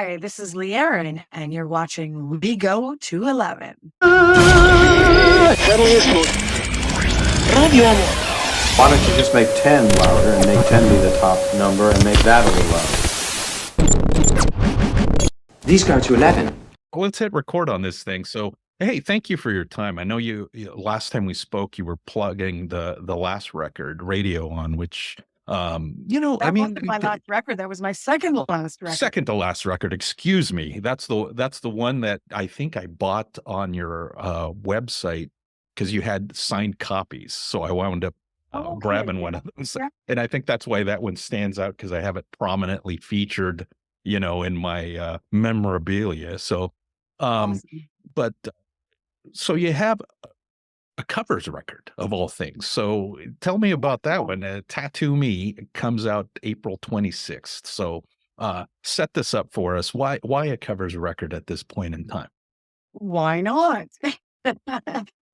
Hi, this is Lee Arron, and you're watching We Go to 11. Radio Amor. Why don't you just make 10 louder and make 10 be the top number and make that a little louder? These go to 11. Let's hit record on this thing. So, hey, thank you for your time. I know last time we spoke, you were plugging the last record, Radio On, which, That wasn't my last record. That was my second to last record. Second to last record, excuse me. That's the one that I think I bought on your website because you had signed copies. So I wound up grabbing one of those. Yeah. And I think that's why that one stands out, because I have it prominently featured, in my memorabilia. So, Awesome. But so you have a covers record of all things. So tell me about that one. Tattoo Me comes out April 26th. So set this up for us. Why a covers record at this point in time? Why not?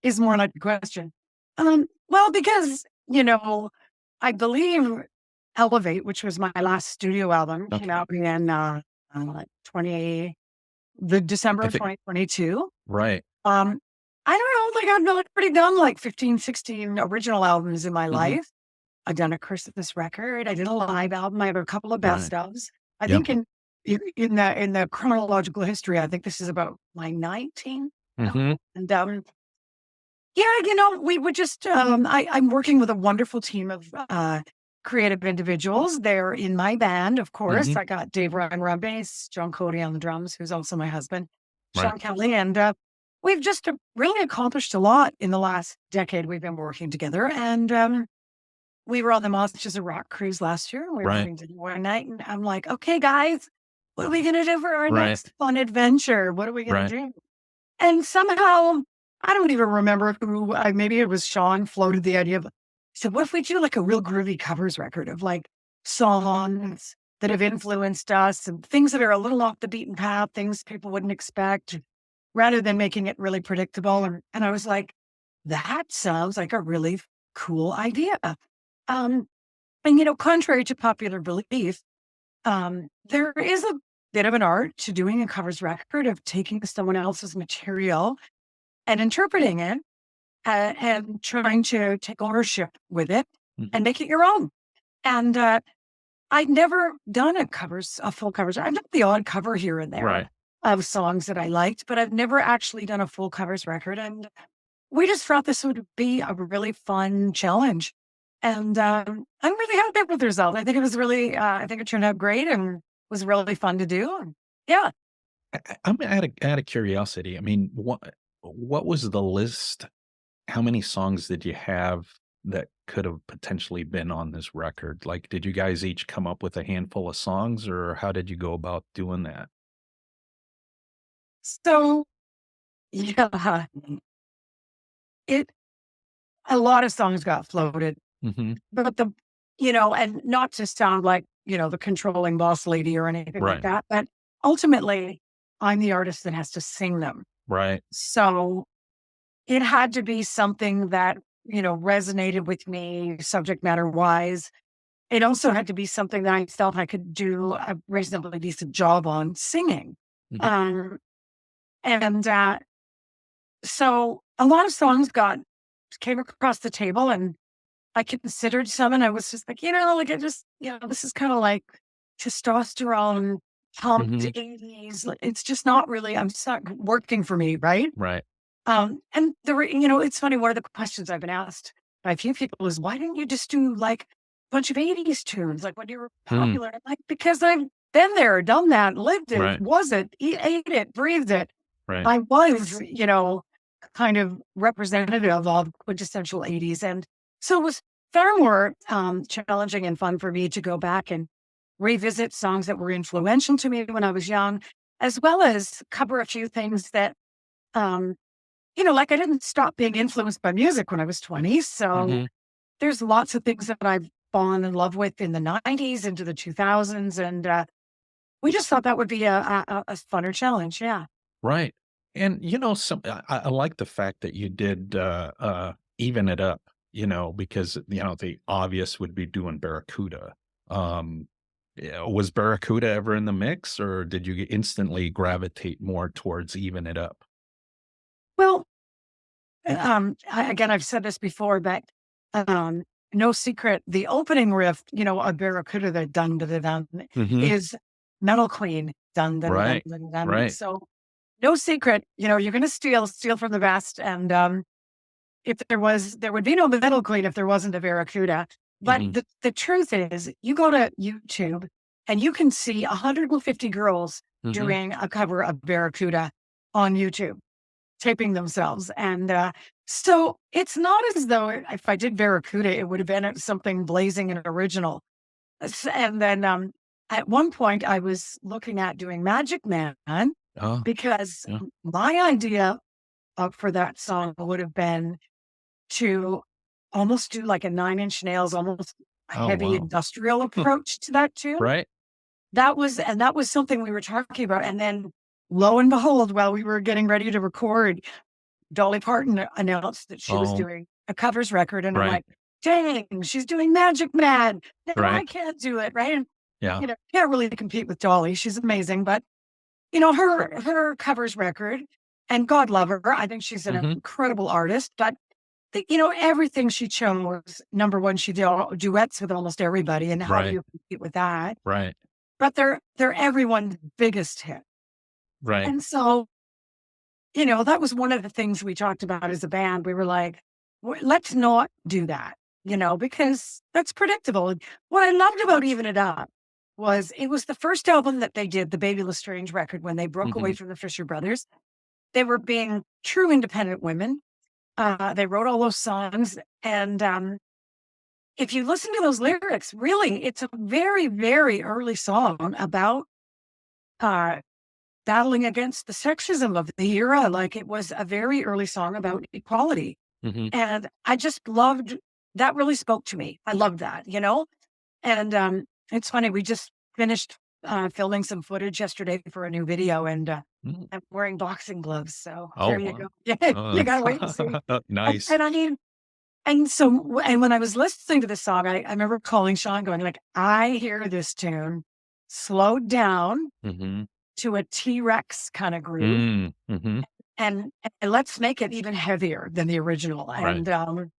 Is more like the question. Well, because, I believe Elevate, which was my last studio album, came out in December of 2022. Right. I don't know, I've pretty done like 15, 16 original albums in my life. I've done a Christmas record. I did a live album. I have a couple of best ofs. I think in the chronological history, I think this is about my 19th. And we would just, I'm working with a wonderful team of creative individuals. They're in my band, of course. I got Dave Ryan on bass, John Cody on the drums, who's also my husband, Sean Kelly, and we've just really accomplished a lot in the last decade we've been working together. And we were on the Monsters of Rock cruise last year. We were having dinner one night, and I'm like, okay, guys, what are we going to do for our next fun adventure? What are we going to do? And somehow, I don't even remember who, maybe it was Sean, floated the idea of, so what if we do like a real groovy covers record of like songs that have influenced us and things that are a little off the beaten path, things people wouldn't expect, rather than making it really predictable. And I was like, that sounds like a really cool idea. And, contrary to popular belief, there is a bit of an art to doing a covers record of taking someone else's material and interpreting it and trying to take ownership with it and make it your own. And I'd never done a full covers. I've done the odd cover here and there of songs that I liked, but I've never actually done a full covers record. And we just thought this would be a really fun challenge. And I'm really happy with the result. I think it was really, I think it turned out great and was really fun to do. And yeah. I'm out of curiosity. I mean, what was the list? How many songs did you have that could have potentially been on this record? Like, did you guys each come up with a handful of songs, or how did you go about doing that? So, yeah, a lot of songs got floated, but and not to sound like, the controlling boss lady or anything like that, but ultimately I'm the artist that has to sing them. Right. So it had to be something that, resonated with me subject matter wise. It also had to be something that I felt I could do a reasonably decent job on singing. So a lot of songs came across the table, and I considered some, and I was just like, this is kind of like testosterone pumped 80s. It's just not really, it's not working for me. Right. And there were, it's funny, one of the questions I've been asked by a few people is, why didn't you just do like a bunch of 80s tunes? Like when you were popular, I'm like, because I've been there, done that, lived it, was it, ate it, breathed it. I was, kind of representative of quintessential 80s. And so it was far more challenging and fun for me to go back and revisit songs that were influential to me when I was young, as well as cover a few things that, like I didn't stop being influenced by music when I was 20. So there's lots of things that I've fallen in love with in the 90s into the 2000s. And we just thought that would be a funner challenge. Yeah. Right. And, I like the fact that you did even it up, because, the obvious would be doing Barracuda. Was Barracuda ever in the mix, or did you instantly gravitate more towards Even It Up? Well, again, I've said this before, but um, no secret, the opening riff, of Barracuda, the dun dun dun dun, Hmm. is Metal Queen, dun dun dun Right. dun dun. Right. So no secret, you're going to steal from the best. And if there would be no Metal Queen if there wasn't a Barracuda. But Hmm. the truth is, you go to YouTube and you can see 150 girls Hmm. doing a cover of Barracuda on YouTube, taping themselves. And so it's not as though if I did Barracuda, it would have been something blazing and original. And then at one point, I was looking at doing Magic Man Oh, because yeah. my idea for that song would have been to almost do like a Nine Inch Nails, almost a Oh, heavy wow. industrial approach to that tune. Right. That was something we were talking about. And then lo and behold, while we were getting ready to record, Dolly Parton announced that she was Oh, doing a covers record. And I'm right. like, dang, she's doing Magic Man. No, I Right. can't do it. Right. And, Yeah. can't really compete with Dolly. She's amazing. But, her covers record, and God love her. I think she's an Hmm. incredible artist. But everything she chose, number one, she did duets with almost everybody, and how do Right. you compete with that? Right. But they're everyone's biggest hit. Right. And so, that was one of the things we talked about as a band. We were like, Let's not do that," because that's predictable." And what I loved about Even It Up was it was the first album that they did, the Baby Lestrange record, when they broke away Hmm. from the Fisher Brothers. They were being true independent women. They wrote all those songs, and if you listen to those lyrics, really, it's a very, very early song about uh, battling against the sexism of the era. Like, it was a very early song about equality. Hmm. And I just loved that, really spoke to me. I loved that. And it's funny, we just finished filming some footage yesterday for a new video, and I'm wearing boxing gloves. So Oh, there you wow. go. Yeah, Oh, you gotta wait and see. nice. And I mean, and so, and when I was listening to this song, I remember calling Sean going like, I hear this tune slowed down Hmm. to a T-Rex kind of groove, Hmm. and, let's make it even heavier than the original. Right. And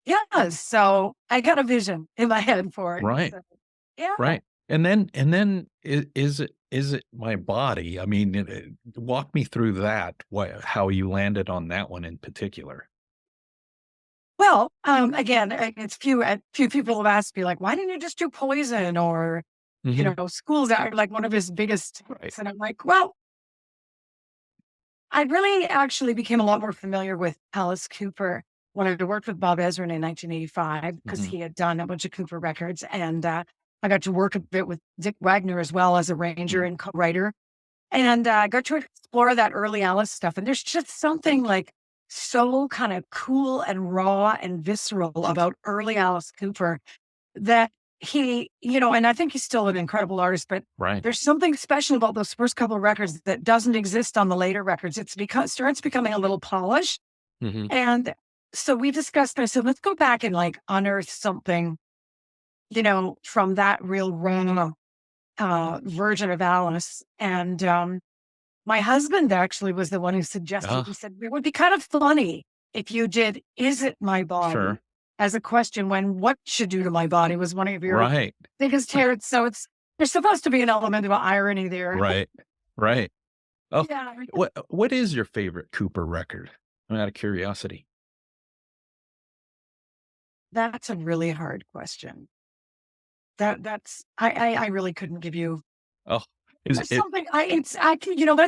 yeah, so I got a vision in my head for it. Right. So, yeah. Right. And then is it my body? I mean, walk me through that. How you landed on that one in particular? Well, again, it's few people have asked me like, why didn't you just do Poison or, Hmm. Schools Out, like one of his biggest Right. hits. And I'm like, well, I really actually became a lot more familiar with Alice Cooper when I worked with Bob Ezrin in 1985, because Hmm. he had done a bunch of Cooper records. And I got to work a bit with Dick Wagner as well as arranger and co-writer. And I got to explore that early Alice stuff. And there's just something like so kind of cool and raw and visceral about early Alice Cooper that and I think he's still an incredible artist, but Right. there's something special about those first couple of records that doesn't exist on the later records. It's because starts becoming a little polished. Hmm. And so we discussed, I said, let's go back and like unearth something, from that real raw version of Alice. And my husband actually was the one who suggested, he Ah, said, it would be kind of funny if you did Is It My Body sure. as a question, when What Should Do to My Body was one of your Right. biggest hits. So there's supposed to be an element of irony there. Right. Right. Oh, Yeah, what is your favorite Cooper record? I'm out of curiosity. that's a really hard question. I really couldn't give you Oh, is there's it something that's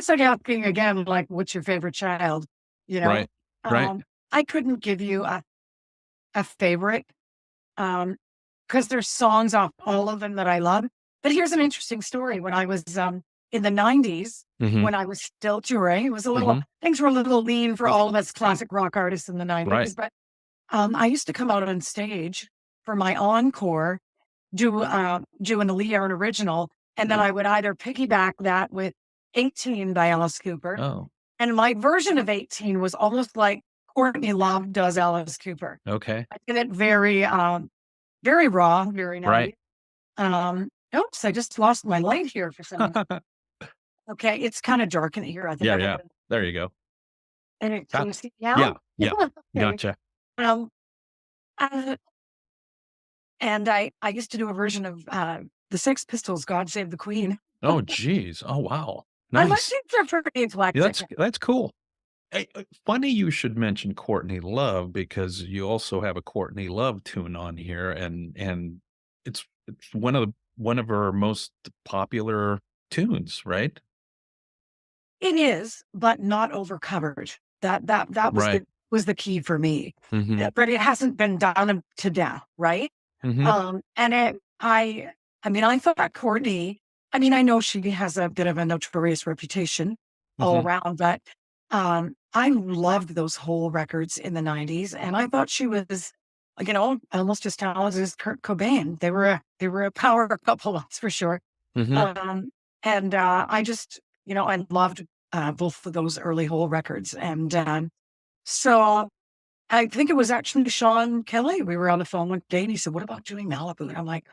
like asking again, like, what's your favorite child? You know, right? Right. I couldn't give you a favorite. Because there's songs off all of them that I love. But here's an interesting story. When I was in the 90s, Hmm. when I was still touring, it was a little Hmm. things were a little lean for all of us classic rock artists in the Right. 90s. But I used to come out on stage for my encore, doing a Lee Arron original, and then I would either piggyback that with 18 by Alice Cooper. Oh, And my version of 18 was almost like Courtney Love does Alice Cooper. okay. I did it very, very raw, very Right. naughty. Um, Oops, I just lost my light here for some reason. Okay, it's kind of dark in here. I think Yeah, I'm yeah. open. There you go. And it, can That you see now? yeah, yeah. Okay. Gotcha. Um, uh, and I used to do a version of the Sex Pistols, "God Save the Queen." Oh, geez. Oh, wow. My Nice. things are pretty Yeah, eclectic. that's cool. Hey, funny you should mention Courtney Love because you also have a Courtney Love tune on here, and it's one of her most popular tunes, right? It is, but not overcovered. That Right. was the key for me. Mhm. But it hasn't been done to death, right? Mhm. And I mean, I thought Courtney. I mean, I know she has a bit of a notorious reputation all Mhm. around, but I loved those whole records in the '90s, and I thought she was, almost as talented as Kurt Cobain. They were a power couple, that's for sure. Mhm. Um, and I just, I loved both of those early whole records, and so I think it was actually Sean Kelly. We were on the phone one day, and he said, "What about doing Malibu?" And I'm like,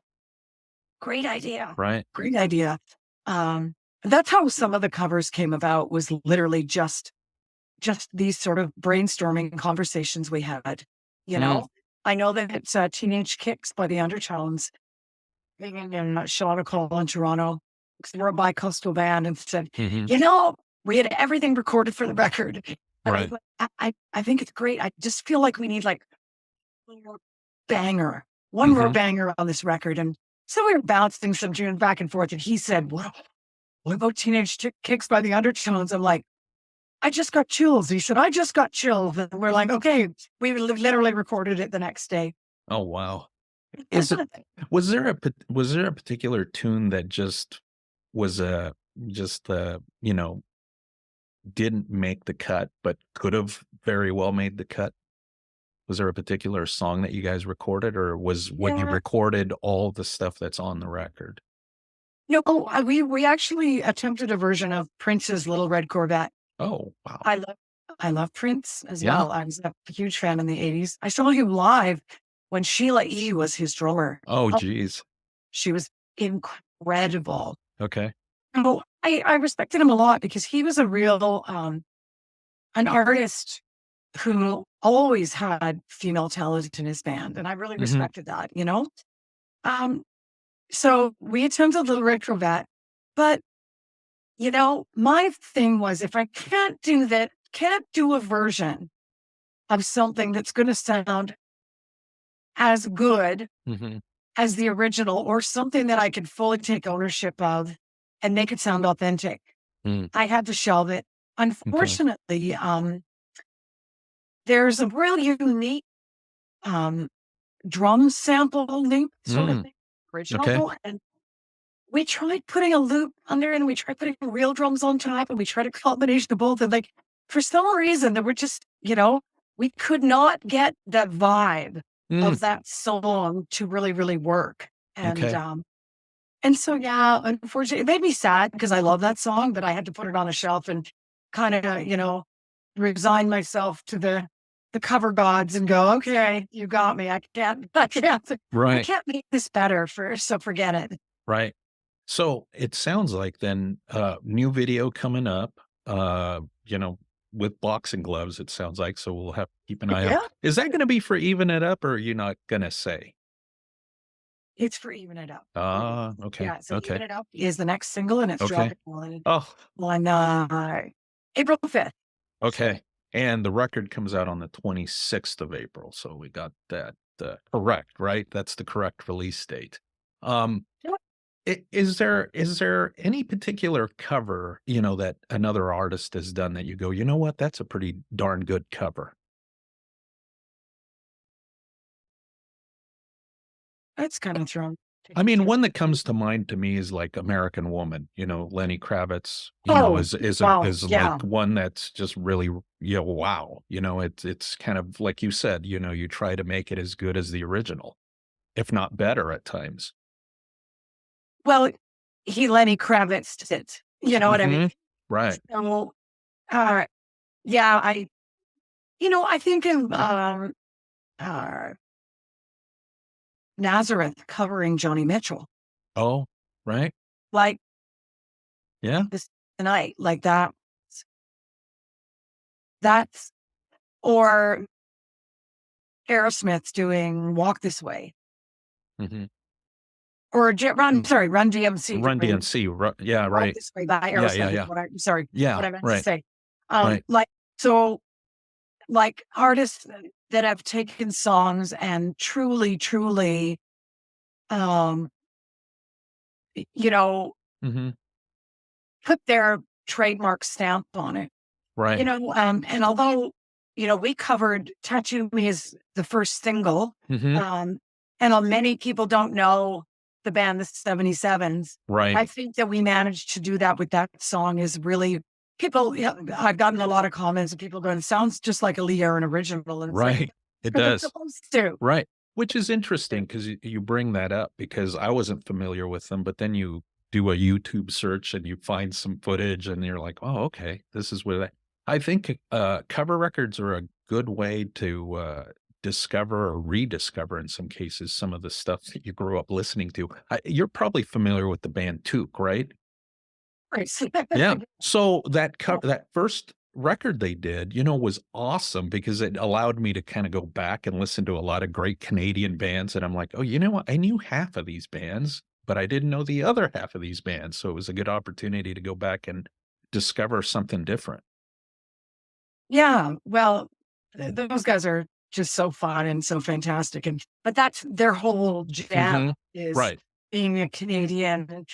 "Great idea, Right. great idea." Um, that's how some of the covers came about. Was literally just these sort of brainstorming conversations we had. You Mm. know, I know that it's "Teenage Kicks" by the Undertones. Being in Sean call in Toronto, 'cause we're a bi-coastal band, and said, Mhm. we had everything recorded for the record, but Right. I think it's great. I just feel like we need like one more banger, one more Mhm. banger on this record." And so we were bouncing some tunes back and forth, and he said, what about Kicks by the Undertones?" I'm like, "I just got chills." He said, "I just got chills." And we're like, okay, we literally recorded it the next day. Oh, wow. Is it was there a particular tune that just was just, didn't make the cut, but could have very well made the cut? Was there a particular song that you guys recorded, or was when you Yeah. recorded all the stuff that's on the record? No, we actually attempted a version of Prince's Little Red Corvette. Oh, wow. I love I love Prince as Yeah? well. I was a huge fan in the '80s. I saw him live when Sheila E. was his drummer. Oh, Oh, geez. she was incredible. Okay. Oh, I respected him a lot because he was a real, an artist who always had female talent in his band, and I really Mhm. respected that? Um, so we attempted Little Red Corvette, but my thing was if I can't do that, can't do a version of something that's going to sound as good Mhm. as the original or something that I can fully take ownership of and make it sound authentic, Mm. I had to shelve it. Okay. Unfortunately, there's a really unique um, drum sample loop sort of Mm. thing, Okay. original. And we tried putting a loop under and we tried putting real drums on top and we tried a combination of both. And like, for some reason, there were just, we could not get the vibe Mm. of that song to really, really work. Okay. And so, yeah, unfortunately, it made me sad because I love that song, but I had to put it on a shelf and kind of, resign myself to the cover gods and go, okay, you got me. I Right. can't make this better so forget it. Right. So it sounds like then new video coming up, you know, with boxing gloves, it sounds like. So we'll have to keep an eye out. Yeah, Is that going to be for Even It Up, or are you not going to say? it's for Even It Up. Ah, okay. Yeah, so Even Okay. It Up is the next single and it's Okay. dropping Oh, on April 5th. So okay. And the record comes out on the 26th of April. So we got that correct, right? That's the correct release date. Um, is there any particular cover, that another artist has done that you go, "You know what? That's a pretty darn good cover." that's kind of thrown I taken mean, through. one that comes to mind to me is like American Woman, Lenny Kravitz, Oh, wow. is like Yeah. one that's just really, wow. It's kind of like you said, you try to make it as good as the original, if not better at times. Well, he Lenny Kravitz it. You know what I mean? Mhm. Right. So, uh, yeah, I think of uh, Nazareth covering Joni Mitchell. Oh. Right. like Yeah. this tonight, like that's, or Aerosmith's doing Walk This Way, Hmm. or Run DMC Run doing DMC. Yeah. Walk Right. This Way by Yeah. Aerosmith Yeah. is Yeah. what Yeah. I meant to Right. say. Right. Like, so, like artists that have taken songs and truly, truly, um, you know, Hmm. put their trademark stamp on it. Right. And although, we covered Tattoo Me as the first single, Hmm. um, and many people don't know the band, the 77s. Right. I think that we managed to do that with that song is really people, I've gotten a lot of comments of people going, it sounds just like a Lee Arron original. And it's like, Right. It because it's does. supposed to. Right. Which is interesting because you bring that up because I wasn't familiar with them, but then you do a YouTube search and you find some footage and you're like, oh, okay, this is where I think cover records are a good way to discover or rediscover in some cases some of the stuff that you grew up listening to. You're probably familiar with the band Took, right? Right. Yeah. So that first record they did, was awesome because it allowed me to kind of go back and listen to a lot of great Canadian bands. And I'm like, oh, you know what? I knew half of these bands, but I didn't know the other half of these bands. So it was a good opportunity to go back and discover something different. Yeah. Well, those guys are just so fun and so fantastic. But that's their whole jam Hmm. is Right. being a Canadian,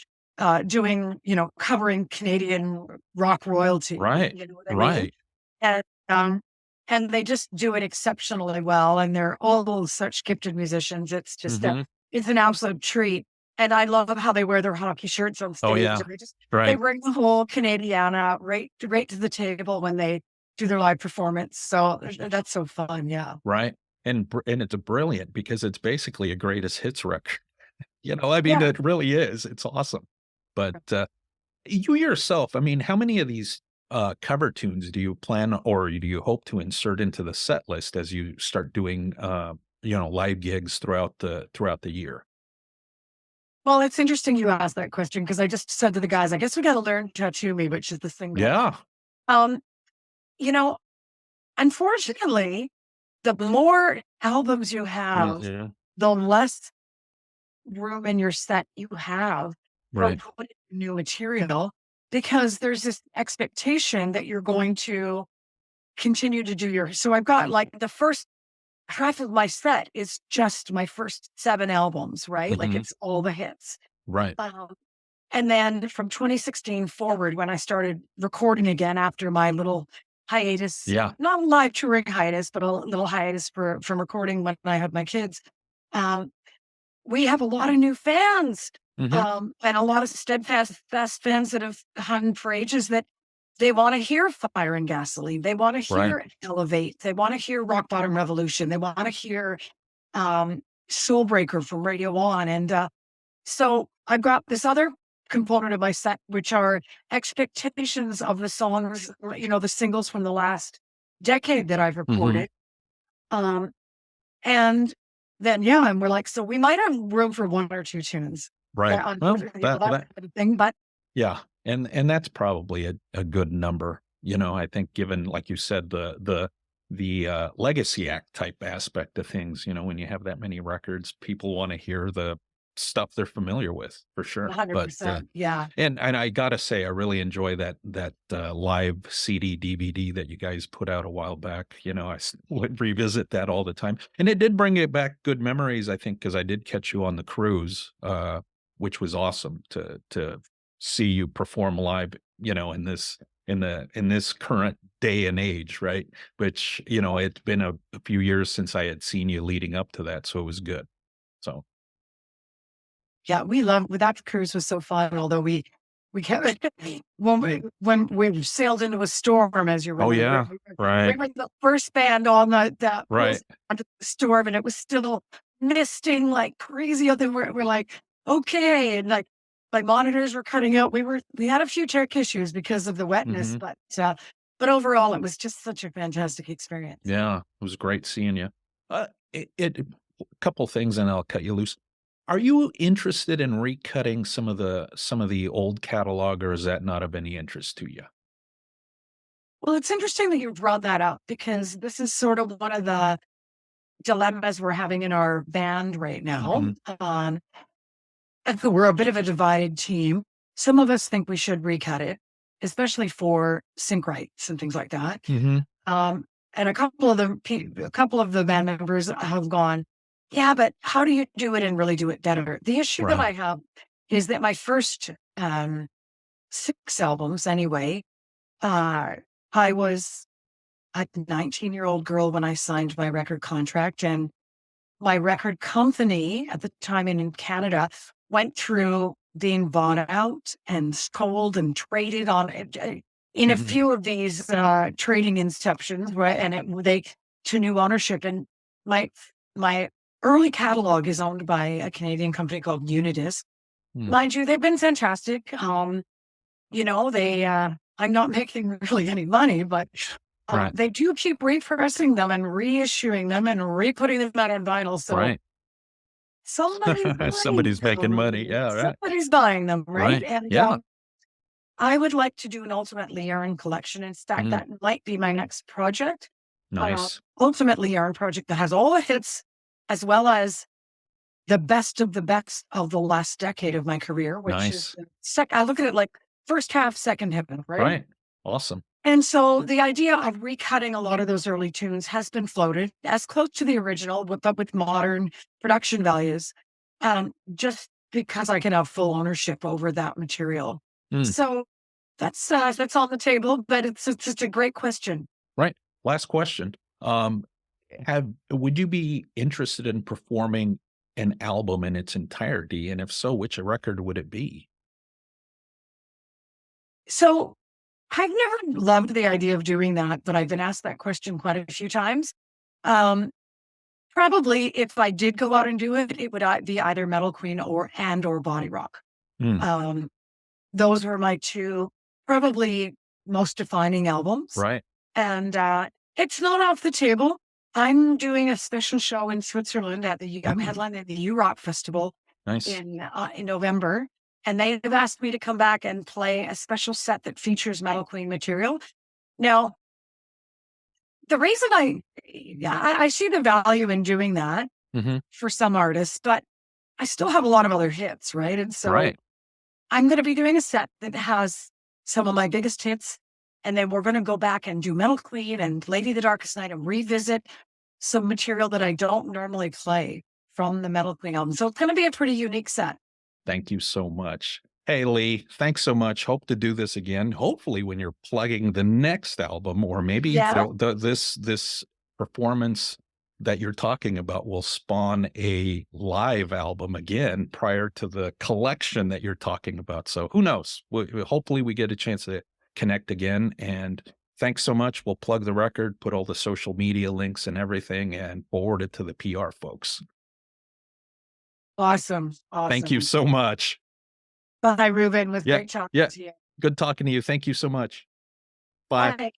doing, covering Canadian rock royalty. Right. You know what I mean? Right. And, um, and they just do it exceptionally well. And they're all such gifted musicians. It's just, Hmm. it's an absolute treat. And I love how they wear their hockey shirts on Oh, stage. yeah. And they Right. bring the whole Canadiana right to the table when they do their live performance. So that's so fun. Yeah. Right. And it's a brilliant because it's basically a greatest hits record. I mean, Yeah. it really is. It's awesome. But you yourself, I mean, how many of these cover tunes do you plan or do you hope to insert into the set list as you start doing live gigs throughout the year? Well, it's interesting you asked that question because I just said to the guys, I guess we got to learn Tattoo Me, which is the single. Yeah. Um, you know, unfortunately, the more albums you have, Hmm. the less room in your set you have for Right. putting new material because there's this expectation that you're going to continue to do so I've got like the first half of my set is just my first 7 albums, right? Like Hmm. it's all the hits. Right. Um, and then from 2016 forward, when I started recording again after my little hiatus, Yeah. not a live touring hiatus, but a little hiatus from recording when I had my kids, um, we have a lot of new fans, Hmm. and a lot of steadfast fast fans that have hung for ages that they want to hear Fire and Gasoline. They want to Right. hear Elevate. They want to hear Rock Bottom Revolution. They want to hear Soulbreaker from Radio On. And so I've got this other component of my set, which are expectations of the songs, the singles from the last decade that I've Hmm. recorded. Um, and then, and we're like, so we might have room for 1 or 2 tunes. Right. Well, Unfortunately, that that that kind of thing, but yeah, and that's probably a good number. I think given, like you said, the legacy act type aspect of things, when you have that many records, people want to hear the stuff they're familiar with for sure. But 100%. Yeah. and I gotta say, I really enjoy that live CD DVD that you guys put out a while back. Would revisit that all the time, and it did bring it back good memories. I think because I did catch you on the cruise, which was awesome to see you perform live. In this current day and age, right? Which it's been a few years since I had seen you leading up to that, so it was good. So Yeah, that cruise was so fun, although we kept when we sailed into a storm, as you oh remember, yeah, we right, were the first band all night that right. was under the storm, and it was still misting like crazy out there. We're like, okay, and like my monitors were cutting out. We had a few tech issues because of the wetness, Hmm. but overall, it was just such a fantastic experience. Yeah, it was great seeing you. A couple things, and I'll cut you loose. Are you interested in recutting some of the old catalog, or is that not of any interest to you? Well, it's interesting that you brought that up because this is sort of one of the dilemmas we're having in our band right now. Mhm. And we're a bit of a divided team. Some of us think we should recut it, especially for sync rights and things like that. Mhm. Um, and a couple of the band members have gone, yeah, but how do you do it and really do it better? The issue that Right. I have is that my first 6 albums, anyway, uh, I was a 19-year-old girl when I signed my record contract, and my record company at the time in Canada went through being bought out and sold and traded on it in a Mhm. few of these trading inceptions, right? And they to new ownership. And my my early catalog is owned by a Canadian company called Unidisc. Mm. Mind you, they've been fantastic. They I'm not making really any money, but Right. they do keep repressing them and reissuing them and re-putting them out on vinyl. So Right. somebody's buying Somebody's making money. them. Yeah, right. Somebody's buying them, right? Right. And Yeah. I would like to do an Ultimate Lee Arron collection. In fact, Mhm. that might be my next project. Nice. Ultimate Lee Arron project that has all the hits as well as the best of the best of the last decade of my career, which is Nice. I look at it like first half, second half, right? Right. Awesome. And so the idea of recutting a lot of those early tunes has been floated as close to the original, but with modern production values, just because I can have full ownership over that material. Mm. So that's on the table, but it's just a great question. Right. Last question. Have would you be interested in performing an album in its entirety? And if so, which record would it be? So I've never loved the idea of doing that, but I've been asked that question quite a few times. Um, Probably if I did go out and do it, it would be either Metal Queen or Body Rock. Mm. Um, those were my two probably most defining albums. Right. And it's not off the table. I'm doing a special show in Switzerland I'm headlining at the U Rock Festival Nice. in November, and they've asked me to come back and play a special set that features Metal Queen material. Now, the reason I see the value in doing that Mhm. for some artists, but I still have a lot of other hits, right? And so Right. I'm going to be doing a set that has some of my biggest hits, and then we're going to go back and do Metal Queen and Lady the Darkest Night and revisit some material that I don't normally play from the Metal Queen album. So it's going to be a pretty unique set. Thank you so much. Hey, Lee, thanks so much. Hope to do this again. Hopefully, when you're plugging the next album, or maybe Yeah. this performance that you're talking about will spawn a live album again prior to the collection that you're talking about. So who knows? Hopefully, we get a chance to connect again. And thanks so much. We'll plug the record, put all the social media links and everything, and forward it to the PR folks. Awesome. Thank you Awesome. so much. Bye, Ruben. It was Yeah. great talking Yeah. to you. Good talking to you. Thank you so much. Bye. Bye.